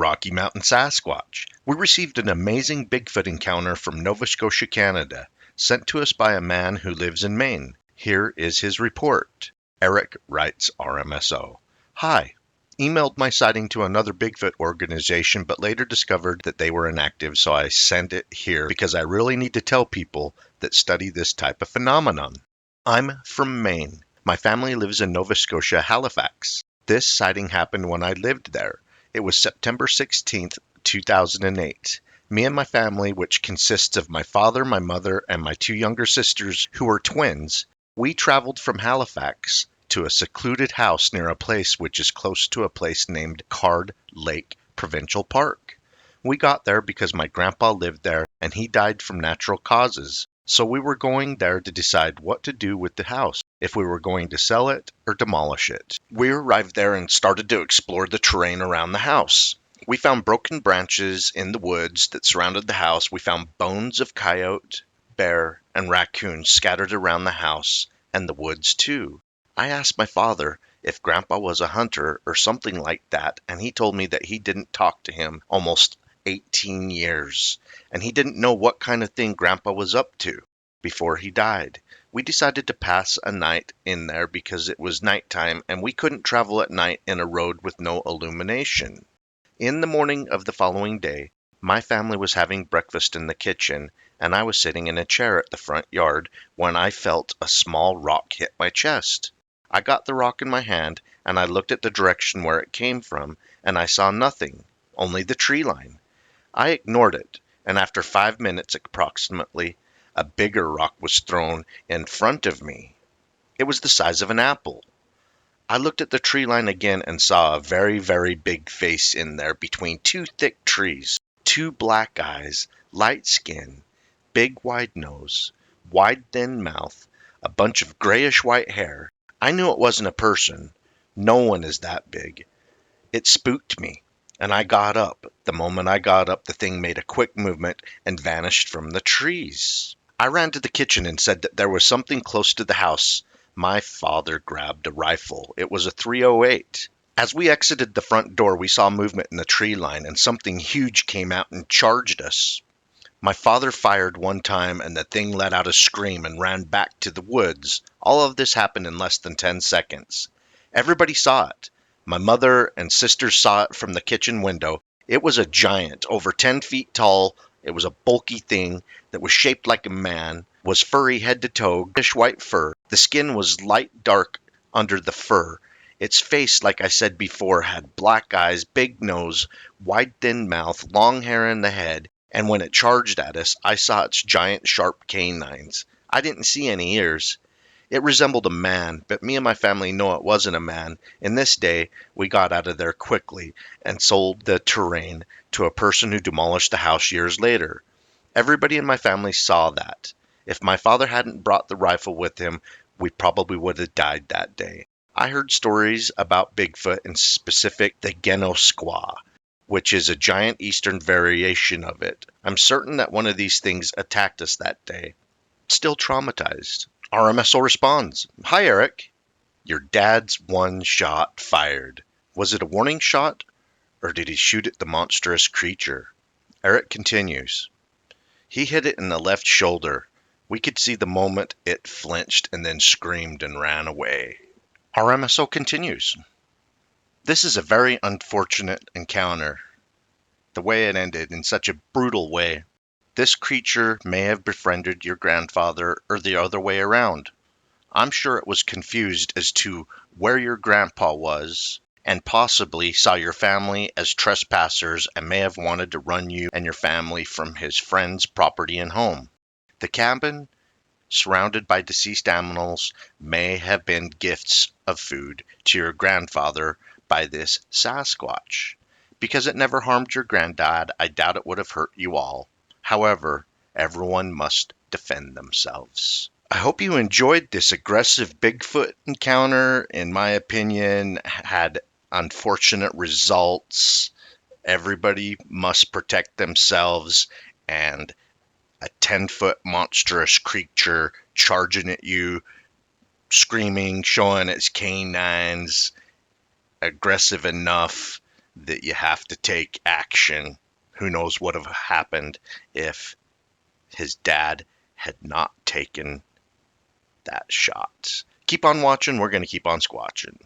Rocky Mountain Sasquatch. We received an amazing Bigfoot encounter from Nova Scotia, Canada, sent to us by a man who lives in Maine. Here is his report. Eric writes RMSO. Hi. Emailed my sighting to another Bigfoot organization, but later discovered that they were inactive, so I sent it here because I really need to tell people that study this type of phenomenon. I'm from Maine. My family lives in Nova Scotia, Halifax. This sighting happened when I lived there. It was September 16th, 2008. Me and my family, which consists of my father, my mother, and my two younger sisters who are twins, we traveled from Halifax to a secluded house near a place which is close to a place named Card Lake Provincial Park. We got there because my grandpa lived there and he died from natural causes. So we were going there to decide what to do with the house, if we were going to sell it or demolish it. We arrived there and started to explore the terrain around the house. We found broken branches in the woods that surrounded the house. We found bones of coyote, bear, and raccoon scattered around the house and the woods too. I asked my father if Grandpa was a hunter or something like that, and he told me that he didn't talk to him almost 18 years, and he didn't know what kind of thing Grandpa was up to before he died. We decided to pass a night in there because it was nighttime and we couldn't travel at night in a road with no illumination. In the morning of the following day, my family was having breakfast in the kitchen and I was sitting in a chair at the front yard when I felt a small rock hit my chest. I got the rock in my hand and I looked at the direction where it came from and I saw nothing, only the tree line. I ignored it, and after 5 minutes approximately, a bigger rock was thrown in front of me. It was the size of an apple. I looked at the tree line again and saw a very, very big face in there between two thick trees. Two black eyes, light skin, big wide nose, wide thin mouth, a bunch of grayish white hair. I knew it wasn't a person. No one is that big. It spooked me, and I got up. The moment I got up, the thing made a quick movement and vanished from the trees. I ran to the kitchen and said that there was something close to the house. My father grabbed a rifle. It was a .308. As we exited the front door, we saw movement in the tree line, and something huge came out and charged us. My father fired one time, and the thing let out a scream and ran back to the woods. All of this happened in less than 10 seconds. Everybody saw it. My mother and sisters saw it from the kitchen window. It was a giant, over 10 feet tall. It was a bulky thing that was shaped like a man, was furry head to toe, grayish white fur. The skin was light dark under the fur. Its face, like I said before, had black eyes, big nose, wide thin mouth, long hair in the head, and when it charged at us, I saw its giant sharp canines. I didn't see any ears. It resembled a man, but me and my family know it wasn't a man. In this day, we got out of there quickly and sold the terrain to a person who demolished the house years later. Everybody in my family saw that. If my father hadn't brought the rifle with him, we probably would have died that day. I heard stories about Bigfoot, in specific the Genosqua, which is a giant eastern variation of it. I'm certain that one of these things attacked us that day. Still traumatized. RMSO responds, Hi Eric, your dad's one shot fired. Was it a warning shot, or did he shoot at the monstrous creature? Eric continues, He hit it in the left shoulder. We could see the moment it flinched and then screamed and ran away. RMSO continues, This is a very unfortunate encounter. The way it ended in such a brutal way. This creature may have befriended your grandfather or the other way around. I'm sure it was confused as to where your grandpa was and possibly saw your family as trespassers and may have wanted to run you and your family from his friend's property and home. The cabin, surrounded by deceased animals, may have been gifts of food to your grandfather by this Sasquatch. Because it never harmed your granddad, I doubt it would have hurt you all. However, everyone must defend themselves. I hope you enjoyed this aggressive Bigfoot encounter. In my opinion, had unfortunate results. Everybody must protect themselves, and a 10-foot monstrous creature charging at you, screaming, showing its canines, aggressive enough that you have to take action. Who knows what would have happened if his dad had not taken that shot. Keep on watching. We're going to keep on squatching.